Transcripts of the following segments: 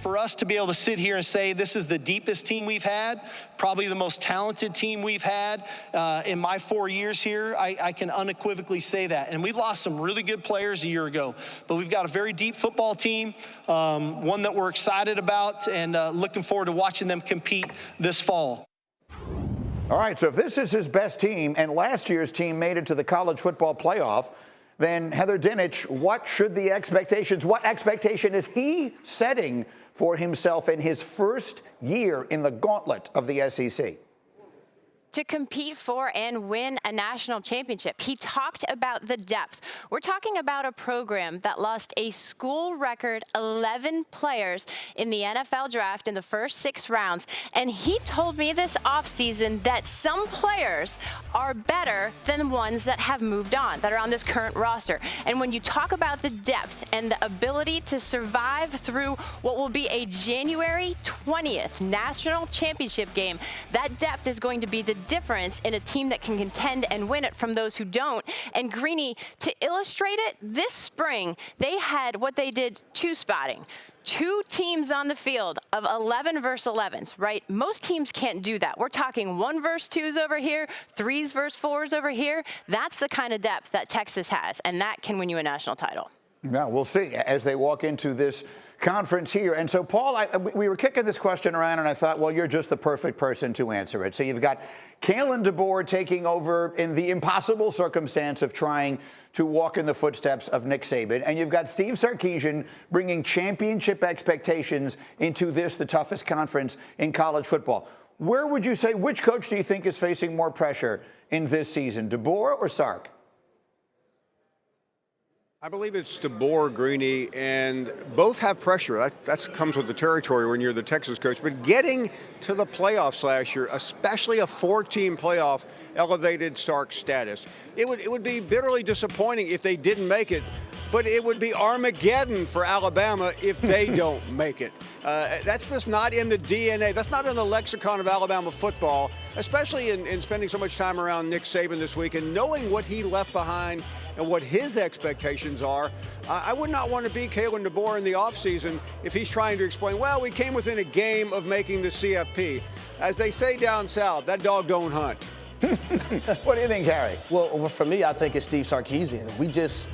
for us to be able to sit here and say this is the deepest team we've had, probably the most talented team we've had in my 4 years here, I can unequivocally say that. And we lost some really good players a year ago, but we've got a very deep football team, one that we're excited about and looking forward to watching them compete this fall. All right, so if this is his best team and last year's team made it to the college football playoff, then Heather Dinich, what expectation is he setting for himself in his first year in the gauntlet of the SEC? To compete for and win a national championship. He talked about the depth. We're talking about a program that lost a school record 11 players in the NFL draft in the first 6 rounds. And he told me this offseason that some players are better than ones that have moved on, that are on this current roster. And when you talk about the depth and the ability to survive through what will be a January 20th national championship game, that depth is going to be the difference in a team that can contend and win it from those who don't. And Greeny, to illustrate it, this spring they had what they did 2-spotting. 2 teams on the field of 11 versus 11s, right? Most teams can't do that. We're talking 1 versus 2s over here, 3s versus 4s over here. That's the kind of depth that Texas has, and that can win you a national title. Yeah, we'll see as they walk into this conference here. And so, Paul, we were kicking this question around, and I thought, well, you're just the perfect person to answer it. So you've got Kalen Deboer taking over in the impossible circumstance of trying to walk in the footsteps of Nick Saban, and you've got Steve Sarkisian bringing championship expectations into this, the toughest conference in college football. Where would you say, which coach do you think is facing more pressure in this season, Deboer or Sark? I believe it's Deboer, Greeny, and both have pressure. That comes with the territory when you're the Texas coach. But getting to the playoffs last year, especially a 4-team playoff, elevated Sark's status. It would be bitterly disappointing if they didn't make it, but it would be Armageddon for Alabama if they don't make it. That's just not in the DNA. That's not in the lexicon of Alabama football, especially in spending so much time around Nick Saban this week and knowing what he left behind and what his expectations are. I would not want to be Kalen Deboer in the offseason if he's trying to explain, well, we came within a game of making the CFP. As they say down south, that dog don't hunt. What do you think, Harry? Well, for me, I think it's Steve Sarkisian. We just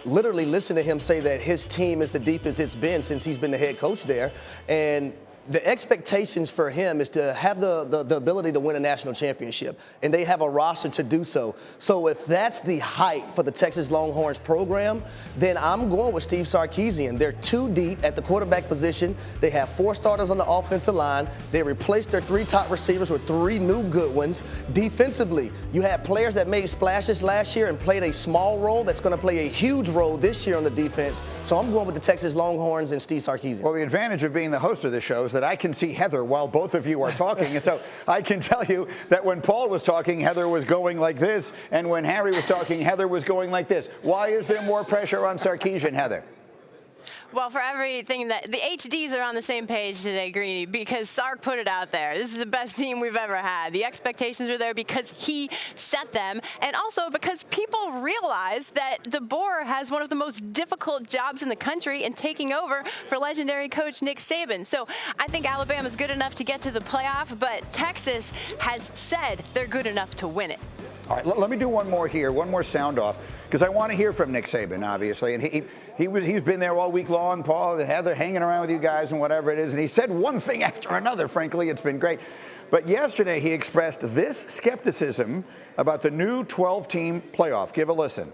literally listened to him say that his team is the deepest it's been since he's been the head coach there. And the expectations for him is to have the ability to win a national championship, and they have a roster to do so. So if that's the height for the Texas Longhorns program, then I'm going with Steve Sarkisian. They're too deep at the quarterback position. They have 4 starters on the offensive line. They replaced their 3 top receivers with 3 new good ones. Defensively, you had players that made splashes last year and played a small role that's going to play a huge role this year on the defense. So I'm going with the Texas Longhorns and Steve Sarkisian. Well, the advantage of being the host of the show is that I can see Heather while both of you are talking. And so I can tell you that when Paul was talking, Heather was going like this, and when Harry was talking, Heather was going like this. Why is there more pressure on Sarkisian, Heather? Well, for everything that the HDs are on the same page today, Greeny, because Sark put it out there. This is the best team we've ever had. The expectations are there because he set them, and also because people realize that Deboer has one of the most difficult jobs in the country in taking over for legendary coach Nick Saban. So I think Alabama's good enough to get to the playoff, but Texas has said they're good enough to win it. All right, let me do one more here, one more sound off, because I want to hear from Nick Saban, obviously. And he's been there all week long, Paul and Heather, hanging around with you guys and whatever it is. And he said one thing after another, frankly. It's been great. But yesterday he expressed this skepticism about the new 12-team playoff. Give a listen.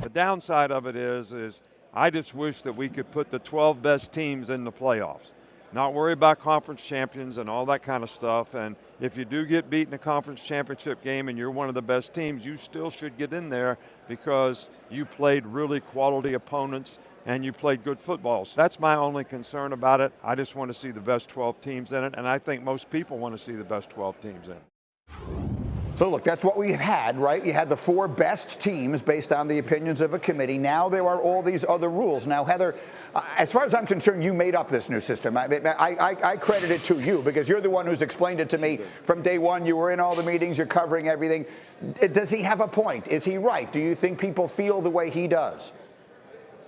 The downside of it is I just wish that we could put the 12 best teams in the playoffs. Not worry about conference champions and all that kind of stuff. And if you do get beat in the conference championship game and you're one of the best teams, you still should get in there because you played really quality opponents and you played good football. So that's my only concern about it. I just want to see the best 12 teams in it, and I think most people want to see the best 12 teams in it. So, look, that's what we've had, right? You had the 4 best teams based on the opinions of a committee. Now there are all these other rules. Now, Heather, as far as I'm concerned, you made up this new system. I credit it to you because you're the one who's explained it to me from day one. You were in all the meetings. You're covering everything. Does he have a point? Is he right? Do you think people feel the way he does?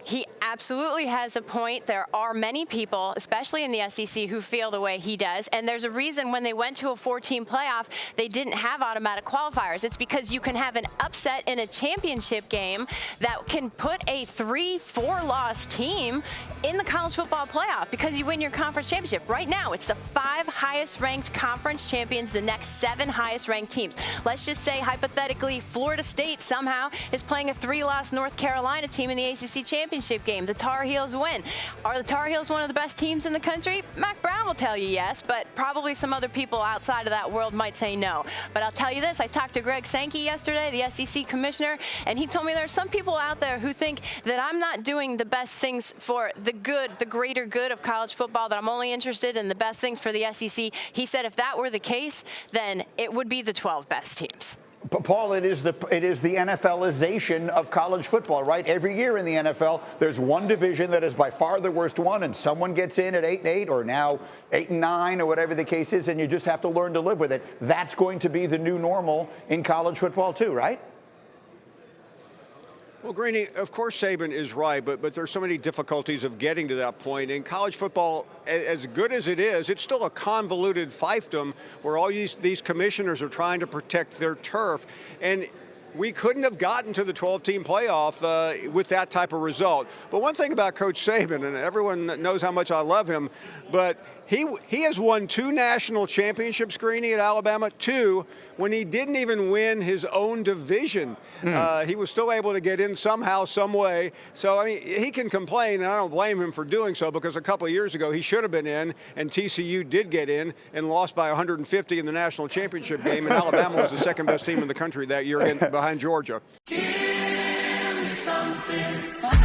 He absolutely has a point. There are many people, especially in the SEC, who feel the way he does. And there's a reason when they went to a 4-team playoff, they didn't have automatic qualifiers. It's because you can have an upset in a championship game that can put a 3-4 loss team in the college football playoff because you win your conference championship. Right now, it's the 5 highest ranked conference champions, the next 7 highest ranked teams. Let's just say, hypothetically, Florida State somehow is playing a 3-loss North Carolina team in the ACC championship game. The Tar Heels win. Are the Tar Heels one of the best teams in the country? Mac Brown will tell you yes, but probably some other people outside of that world might say no. But I'll tell you this, I talked to Greg Sankey yesterday, the SEC commissioner, and he told me there are some people out there who think that I'm not doing the best things for the good, the greater good of college football, that I'm only interested in the best things for the SEC. He said if that were the case, then it would be the 12 best teams. But Paul, it is the NFLization of college football, right? Every year in the NFL, there's one division that is by far the worst one, and someone gets in at 8-8 or now 8-9 or whatever the case is, and you just have to learn to live with it. That's going to be the new normal in college football too, right? Well, Greeny, of course Saban is right, but there's so many difficulties of getting to that point. In college football, as good as it is, it's still a convoluted fiefdom where all these commissioners are trying to protect their turf. And we couldn't have gotten to the 12-team playoff with that type of result. But one thing about Coach Saban, and everyone knows how much I love him, but he has won 2 national championships, Greeny, at Alabama, 2 when he didn't even win his own division. He was still able to get in somehow, some way. So, I mean, he can complain, and I don't blame him for doing so, because a couple of years ago he should have been in, and TCU did get in and lost by 150 in the national championship game, and Alabama was the second best team in the country that year behind Georgia. Give me something.